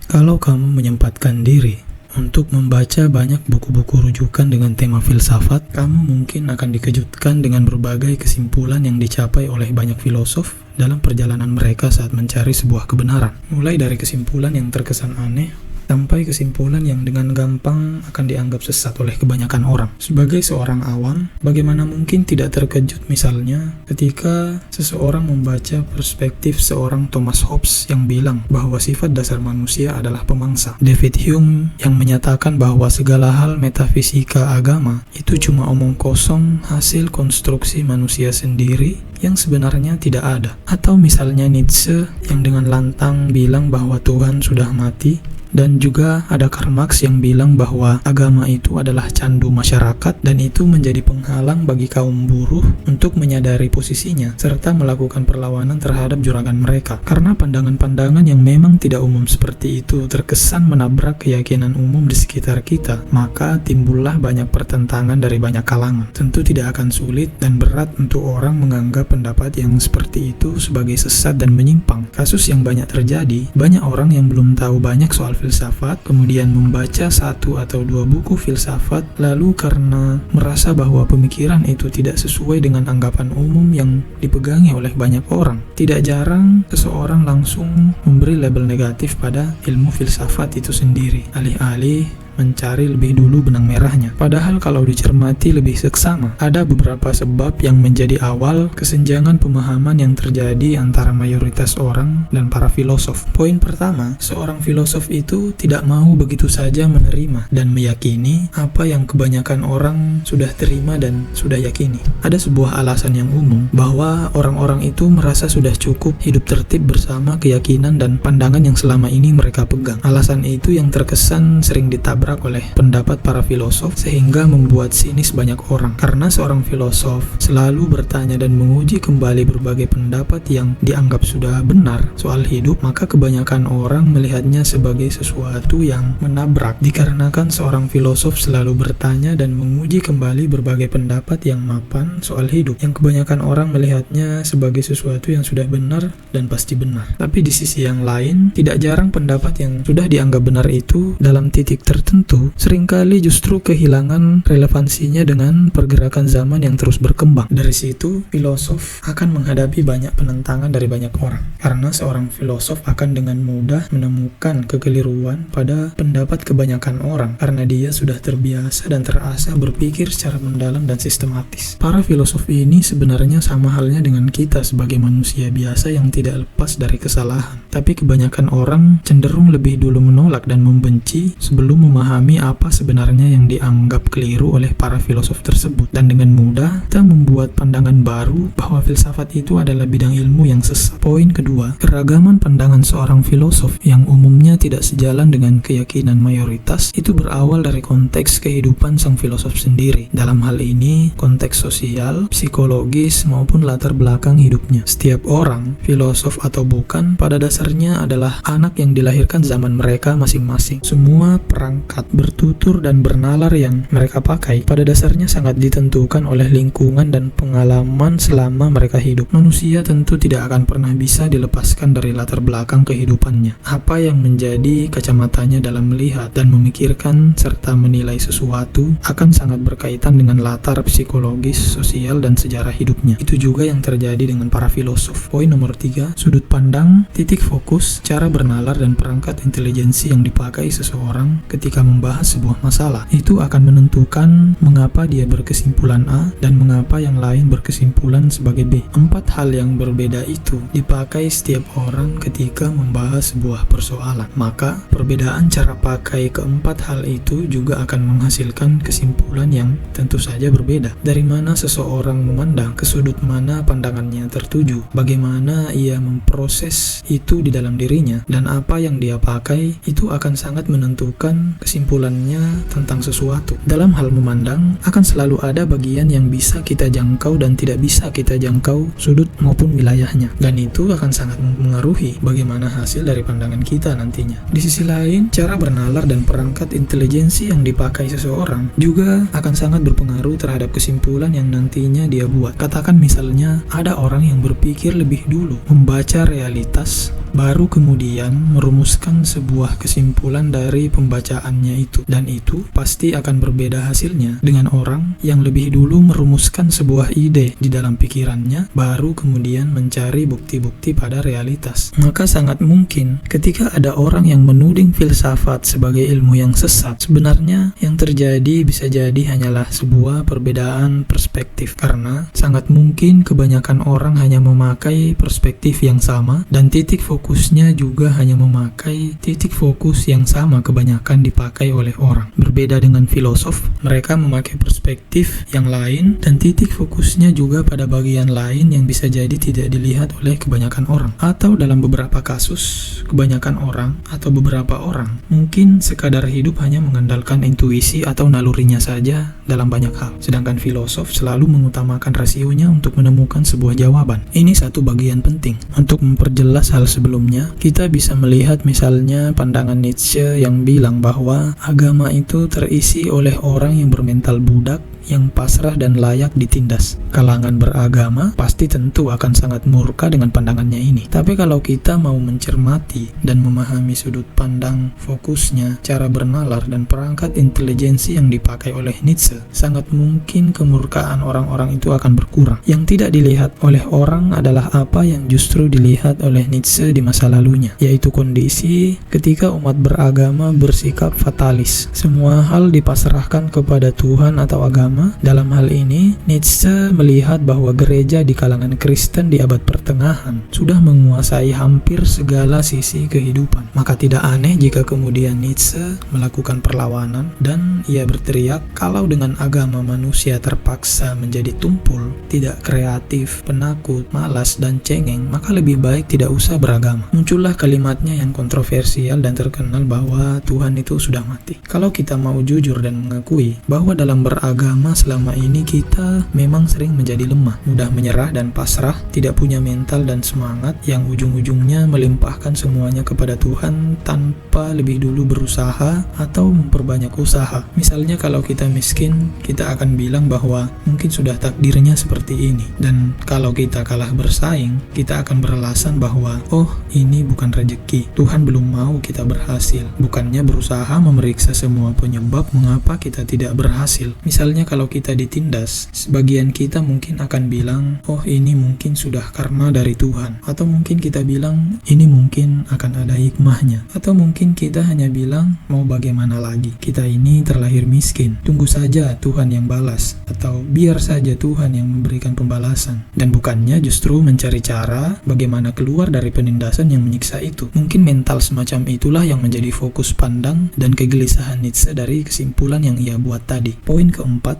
Kalau kamu menyempatkan diri untuk membaca banyak buku-buku rujukan dengan tema filsafat, kamu mungkin akan dikejutkan dengan berbagai kesimpulan yang dicapai oleh banyak filosof dalam perjalanan mereka saat mencari sebuah kebenaran. Mulai dari kesimpulan yang terkesan aneh, sampai kesimpulan yang dengan gampang akan dianggap sesat oleh kebanyakan orang. Sebagai seorang awam, bagaimana mungkin tidak terkejut misalnya ketika seseorang membaca perspektif seorang Thomas Hobbes yang bilang bahwa sifat dasar manusia adalah pemangsa. David Hume yang menyatakan bahwa segala hal metafisika agama itu cuma omong kosong hasil konstruksi manusia sendiri yang sebenarnya tidak ada. Atau misalnya Nietzsche yang dengan lantang bilang bahwa Tuhan sudah mati. Dan juga ada Karl Marx yang bilang bahwa agama itu adalah candu masyarakat dan itu menjadi penghalang bagi kaum buruh untuk menyadari posisinya serta melakukan perlawanan terhadap juragan mereka. Karena pandangan-pandangan yang memang tidak umum seperti itu terkesan menabrak keyakinan umum di sekitar kita, maka timbullah banyak pertentangan dari banyak kalangan. Tentu tidak akan sulit dan berat untuk orang menganggap pendapat yang seperti itu sebagai sesat dan menyimpang. Kasus yang banyak terjadi, banyak orang yang belum tahu banyak soal filsafat, kemudian membaca 1 atau 2 buku filsafat, lalu karena merasa bahwa pemikiran itu tidak sesuai dengan anggapan umum yang dipegangi oleh banyak orang, tidak jarang seseorang langsung memberi label negatif pada ilmu filsafat itu sendiri, alih-alih mencari lebih dulu benang merahnya. Padahal kalau dicermati lebih seksama, ada beberapa sebab yang menjadi awal kesenjangan pemahaman yang terjadi antara mayoritas orang dan para filosof. Poin pertama, seorang filosof itu tidak mau begitu saja menerima dan meyakini apa yang kebanyakan orang sudah terima dan sudah yakini. Ada sebuah alasan yang umum bahwa orang-orang itu merasa sudah cukup hidup tertib bersama keyakinan dan pandangan yang selama ini mereka pegang. Alasan itu yang terkesan sering ditabrak oleh pendapat para filosof sehingga membuat sinis banyak orang. Karena seorang filosof selalu bertanya dan menguji kembali berbagai pendapat yang dianggap sudah benar soal hidup, maka kebanyakan orang melihatnya sebagai sesuatu yang menabrak. Dikarenakan seorang filosof selalu bertanya dan menguji kembali berbagai pendapat yang mapan soal hidup, yang kebanyakan orang melihatnya sebagai sesuatu yang sudah benar dan pasti benar. Tapi di sisi yang lain, tidak jarang pendapat yang sudah dianggap benar itu dalam titik tertentu seringkali justru kehilangan relevansinya dengan pergerakan zaman yang terus berkembang. Dari situ, filosof akan menghadapi banyak penentangan dari banyak orang. Karena seorang filosof akan dengan mudah menemukan kekeliruan pada pendapat kebanyakan orang karena dia sudah terbiasa dan terasa berpikir secara mendalam dan sistematis. Para filosof ini sebenarnya sama halnya dengan kita sebagai manusia biasa yang tidak lepas dari kesalahan. Tapi kebanyakan orang cenderung lebih dulu menolak dan membenci sebelum memahami apa sebenarnya yang dianggap keliru oleh para filosof tersebut, dan dengan mudah kita membuat pandangan baru bahwa filsafat itu adalah bidang ilmu yang sesat. Poin kedua, keragaman pandangan seorang filosof yang umumnya tidak sejalan dengan keyakinan mayoritas itu berawal dari konteks kehidupan sang filosof sendiri. Dalam hal ini, konteks sosial, psikologis, maupun latar belakang hidupnya. Setiap orang, filosof atau bukan, pada dasarnya adalah anak yang dilahirkan zaman mereka masing-masing. Semua perangkat bertutur dan bernalar yang mereka pakai pada dasarnya sangat ditentukan oleh lingkungan dan pengalaman selama mereka hidup. Manusia tentu tidak akan pernah bisa dilepaskan dari latar belakang kehidupannya. Apa yang menjadi kacamatanya dalam melihat dan memikirkan serta menilai sesuatu akan sangat berkaitan dengan latar psikologis, sosial, dan sejarah hidupnya. Itu juga yang terjadi dengan para filosof. Poin nomor 3, sudut pandang, titik fokus, cara bernalar, dan perangkat intelijensi yang dipakai seseorang ketika membahas sebuah masalah itu akan menentukan mengapa dia berkesimpulan A dan mengapa yang lain berkesimpulan sebagai B. 4 hal yang berbeda itu dipakai setiap orang ketika membahas sebuah persoalan. Maka perbedaan cara pakai keempat hal itu juga akan menghasilkan kesimpulan yang tentu saja berbeda. Dari mana seseorang memandang, ke sudut mana pandangannya tertuju, bagaimana ia memproses itu di dalam dirinya, dan apa yang dia pakai itu akan sangat menentukan kesimpulannya tentang sesuatu. Dalam hal memandang, akan selalu ada bagian yang bisa kita jangkau dan tidak bisa kita jangkau sudut maupun wilayahnya. Dan itu akan sangat mempengaruhi bagaimana hasil dari pandangan kita nantinya. Di sisi lain, cara bernalar dan perangkat intelijensi yang dipakai seseorang juga akan sangat berpengaruh terhadap kesimpulan yang nantinya dia buat. Katakan misalnya, ada orang yang berpikir lebih dulu, membaca realitas, baru kemudian merumuskan sebuah kesimpulan dari pembacaannya itu. Dan itu pasti akan berbeda hasilnya dengan orang yang lebih dulu merumuskan sebuah ide di dalam pikirannya, baru kemudian mencari bukti-bukti pada realitas. Maka sangat mungkin ketika ada orang yang menuding filsafat sebagai ilmu yang sesat, sebenarnya yang terjadi bisa jadi hanyalah sebuah perbedaan perspektif. Karena sangat mungkin kebanyakan orang hanya memakai perspektif yang sama dan titik fokusnya juga hanya memakai titik fokus yang sama kebanyakan dipakai oleh orang. Berbeda dengan filosof, mereka memakai perspektif yang lain dan titik fokusnya juga pada bagian lain yang bisa jadi tidak dilihat oleh kebanyakan orang. Atau dalam beberapa kasus, kebanyakan orang atau beberapa orang mungkin sekadar hidup hanya mengandalkan intuisi atau nalurinya saja dalam banyak hal. Sedangkan filosof selalu mengutamakan rasionya untuk menemukan sebuah jawaban. Ini satu bagian penting. Untuk memperjelas hal sebelumnya, kita bisa melihat misalnya pandangan Nietzsche yang bilang bahwa agama itu terisi oleh orang yang bermental budak, yang pasrah dan layak ditindas. Kalangan beragama pasti tentu akan sangat murka dengan pandangannya ini. Tapi kalau kita mau mencermati dan memahami sudut pandang, fokusnya, cara bernalar, dan perangkat intelijensi yang dipakai oleh Nietzsche, sangat mungkin kemurkaan orang-orang itu akan berkurang. Yang tidak dilihat oleh orang adalah apa yang justru dilihat oleh Nietzsche di masa lalunya, yaitu kondisi ketika umat beragama bersikap fatalis. Semua hal dipasrahkan kepada Tuhan atau agama. Dalam hal ini, Nietzsche melihat bahwa gereja di kalangan Kristen di abad pertengahan sudah menguasai hampir segala sisi kehidupan. Maka tidak aneh jika kemudian Nietzsche melakukan perlawanan dan ia berteriak, kalau dengan agama manusia terpaksa menjadi tumpul, tidak kreatif, penakut, malas, dan cengeng, maka lebih baik tidak usah beragama. Muncullah kalimatnya yang kontroversial dan terkenal bahwa Tuhan itu sudah mati. Kalau kita mau jujur dan mengakui bahwa dalam beragama selama ini kita memang sering menjadi lemah, mudah menyerah dan pasrah, tidak punya mental dan semangat yang ujung-ujungnya melimpahkan semuanya kepada Tuhan tanpa lebih dulu berusaha atau memperbanyak usaha. Misalnya kalau kita miskin, kita akan bilang bahwa mungkin sudah takdirnya seperti ini. Dan kalau kita kalah bersaing, kita akan beralasan bahwa oh, ini bukan rezeki, Tuhan belum mau kita berhasil. Bukannya berusaha memeriksa semua penyebab mengapa kita tidak berhasil. Misalnya kalau kita ditindas, sebagian kita mungkin akan bilang, oh ini mungkin sudah karma dari Tuhan. Atau mungkin kita bilang, ini mungkin akan ada hikmahnya. Atau mungkin kita hanya bilang, mau bagaimana lagi, kita ini terlahir miskin, tunggu saja Tuhan yang balas. Atau biar saja Tuhan yang memberikan pembalasan. Dan bukannya justru mencari cara bagaimana keluar dari penindasan yang menyiksa itu. Mungkin mental semacam itulah yang menjadi fokus pandang dan kegelisahan Nietzsche dari kesimpulan yang ia buat tadi. Poin keempat,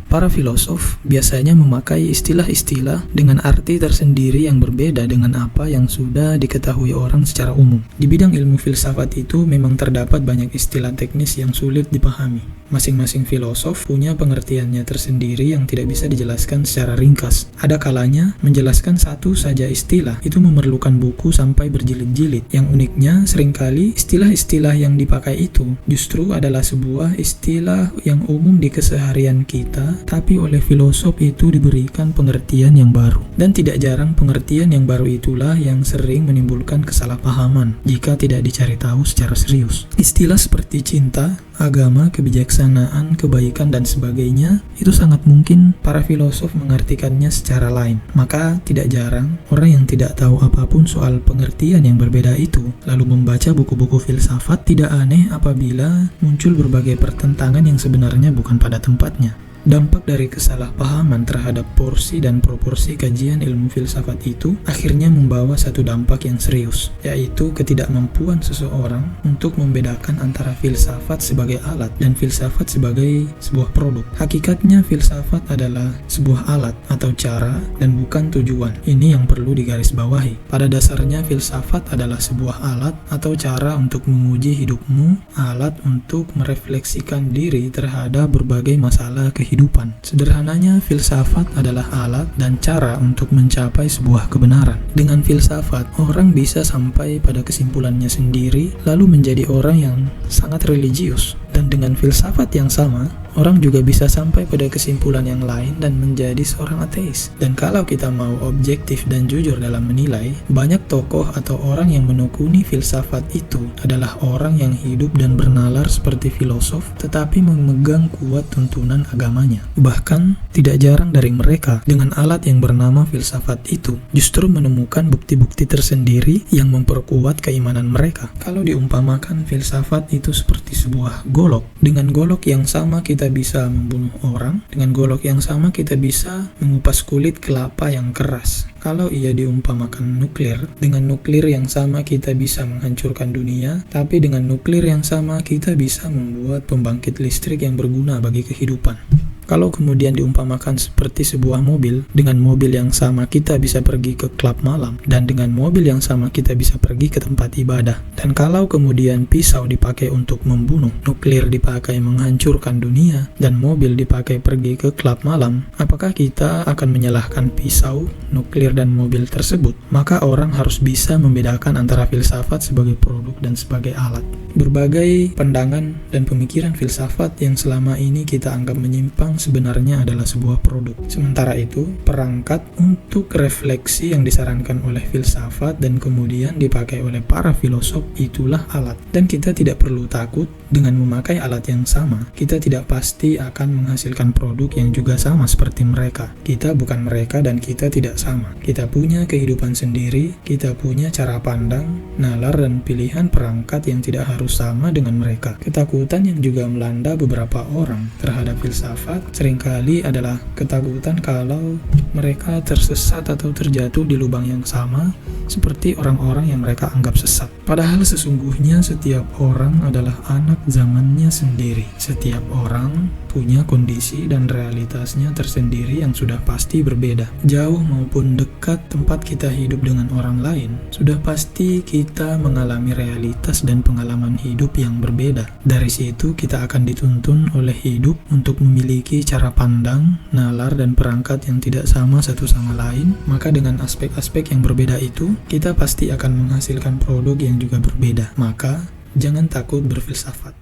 para filosof biasanya memakai istilah-istilah dengan arti tersendiri yang berbeda dengan apa yang sudah diketahui orang secara umum. Di bidang ilmu filsafat itu memang terdapat banyak istilah teknis yang sulit dipahami. Masing-masing filosof punya pengertiannya tersendiri yang tidak bisa dijelaskan secara ringkas. Ada kalanya menjelaskan satu saja istilah itu memerlukan buku sampai berjilid-jilid. Yang uniknya seringkali istilah-istilah yang dipakai itu justru adalah sebuah istilah yang umum di keseharian kita, tapi oleh filosof itu diberikan pengertian yang baru. Dan tidak jarang pengertian yang baru itulah yang sering menimbulkan kesalahpahaman jika tidak dicari tahu secara serius. Istilah seperti cinta, agama, kebijaksanaan, kebaikan, dan sebagainya itu sangat mungkin para filosof mengartikannya secara lain. Maka tidak jarang orang yang tidak tahu apapun soal pengertian yang berbeda itu lalu membaca buku-buku filsafat. Tidak aneh apabila muncul berbagai pertentangan yang sebenarnya bukan pada tempatnya. Dampak dari kesalahpahaman terhadap porsi dan proporsi kajian ilmu filsafat itu akhirnya membawa satu dampak yang serius, yaitu ketidakmampuan seseorang untuk membedakan antara filsafat sebagai alat dan filsafat sebagai sebuah produk. Hakikatnya filsafat adalah sebuah alat atau cara dan bukan tujuan. Ini yang perlu digarisbawahi. Pada dasarnya filsafat adalah sebuah alat atau cara untuk menguji hidupmu, alat untuk merefleksikan diri terhadap berbagai masalah kehidupan. Sederhananya, filsafat adalah alat dan cara untuk mencapai sebuah kebenaran. Dengan filsafat, orang bisa sampai pada kesimpulannya sendiri, lalu menjadi orang yang sangat religius. Dan dengan filsafat yang sama, orang juga bisa sampai pada kesimpulan yang lain dan menjadi seorang ateis. Dan kalau kita mau objektif dan jujur dalam menilai, banyak tokoh atau orang yang menekuni filsafat itu adalah orang yang hidup dan bernalar seperti filosof, tetapi memegang kuat tuntunan agamanya. Bahkan, tidak jarang dari mereka dengan alat yang bernama filsafat itu justru menemukan bukti-bukti tersendiri yang memperkuat keimanan mereka. Kalau diumpamakan filsafat itu seperti sebuah golok. Dengan golok yang sama kita bisa membunuh orang, dengan golok yang sama kita bisa mengupas kulit kelapa yang keras. Kalau ia diumpamakan nuklir, dengan nuklir yang sama kita bisa menghancurkan dunia, tapi dengan nuklir yang sama kita bisa membuat pembangkit listrik yang berguna bagi kehidupan. Kalau kemudian diumpamakan seperti sebuah mobil, dengan mobil yang sama kita bisa pergi ke klub malam, dan dengan mobil yang sama kita bisa pergi ke tempat ibadah. Dan kalau kemudian pisau dipakai untuk membunuh, nuklir dipakai menghancurkan dunia, dan mobil dipakai pergi ke klub malam, apakah kita akan menyalahkan pisau, nuklir, dan mobil tersebut? Maka orang harus bisa membedakan antara filsafat sebagai produk dan sebagai alat. Berbagai pandangan dan pemikiran filsafat yang selama ini kita anggap menyimpang sebenarnya adalah sebuah produk. Sementara itu, perangkat untuk refleksi yang disarankan oleh filsafat dan kemudian dipakai oleh para filosof itulah alat. Dan kita tidak perlu takut dengan memakai alat yang sama. Kita tidak pasti akan menghasilkan produk yang juga sama seperti mereka. Kita bukan mereka dan kita tidak sama. Kita punya kehidupan sendiri, kita punya cara pandang, nalar, dan pilihan perangkat yang tidak harus sama dengan mereka. Ketakutan yang juga melanda beberapa orang terhadap filsafat seringkali adalah ketakutan kalau mereka tersesat atau terjatuh di lubang yang sama seperti orang-orang yang mereka anggap sesat. Padahal sesungguhnya setiap orang adalah anak zamannya sendiri. Setiap orang punya kondisi dan realitasnya tersendiri yang sudah pasti berbeda. Jauh maupun dekat tempat kita hidup dengan orang lain, sudah pasti kita mengalami realitas dan pengalaman hidup yang berbeda. Dari situ kita akan dituntun oleh hidup untuk memiliki cara pandang, nalar, dan perangkat yang tidak sama satu sama lain. Maka dengan aspek-aspek yang berbeda itu, kita pasti akan menghasilkan produk yang juga berbeda. Maka, jangan takut berfilsafat.